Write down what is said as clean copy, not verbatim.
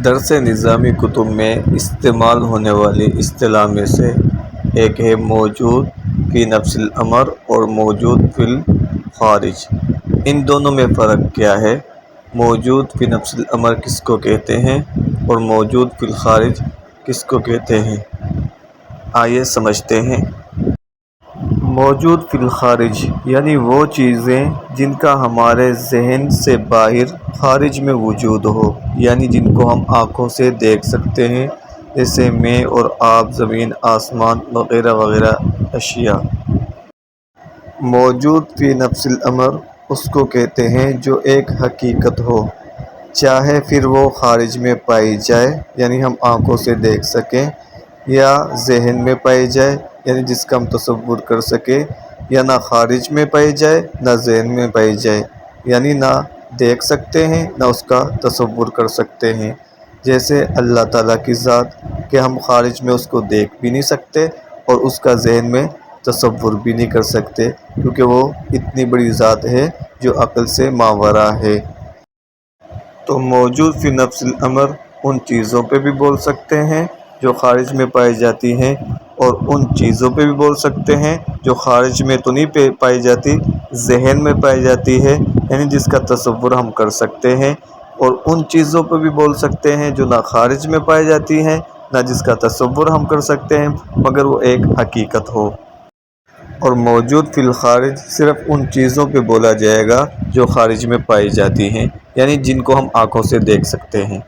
درس نظامی کتب میں استعمال ہونے والی اصطلاح میں سے ایک ہے موجود فی نفس الامر اور موجود فی الخارج۔ ان دونوں میں فرق کیا ہے؟ موجود فی نفس الامر کس کو کہتے ہیں اور موجود فی الخارج کس کو کہتے ہیں؟ آئیے سمجھتے ہیں۔ موجود فی الخارج یعنی وہ چیزیں جن کا ہمارے ذہن سے باہر خارج میں وجود ہو، یعنی جن کو ہم آنکھوں سے دیکھ سکتے ہیں، جیسے میں اور آپ، زمین، آسمان وغیرہ وغیرہ اشیاء۔ موجود فی نفس الامر اس کو کہتے ہیں جو ایک حقیقت ہو، چاہے پھر وہ خارج میں پائی جائے یعنی ہم آنکھوں سے دیکھ سکیں، یا ذہن میں پائی جائے یعنی جس کا ہم تصور کر سکیں، یا نہ خارج میں پائی جائے نہ ذہن میں پائی جائے، یعنی نہ دیکھ سکتے ہیں نہ اس کا تصور کر سکتے ہیں۔ جیسے اللہ تعالیٰ کی ذات کہ ہم خارج میں اس کو دیکھ بھی نہیں سکتے اور اس کا ذہن میں تصور بھی نہیں کر سکتے، کیونکہ وہ اتنی بڑی ذات ہے جو عقل سے ماوراء ہے۔ تو موجود فی نفس الامر ان چیزوں پہ بھی بول سکتے ہیں جو خارج میں پائی جاتی ہیں، اور ان چیزوں پہ بھی بول سکتے ہیں جو خارج میں تو نہیں پائی جاتی، ذہن میں پائی جاتی ہے، یعنی جس کا تصور ہم کر سکتے ہیں، اور ان چیزوں پہ بھی بول سکتے ہیں جو نہ خارج میں پائی جاتی ہیں نہ جس کا تصور ہم کر سکتے ہیں مگر وہ ایک حقیقت ہو۔ اور موجود فی الخارج صرف ان چیزوں پہ بولا جائے گا جو خارج میں پائی جاتی ہیں، یعنی جن کو ہم آنکھوں سے دیکھ سکتے ہیں۔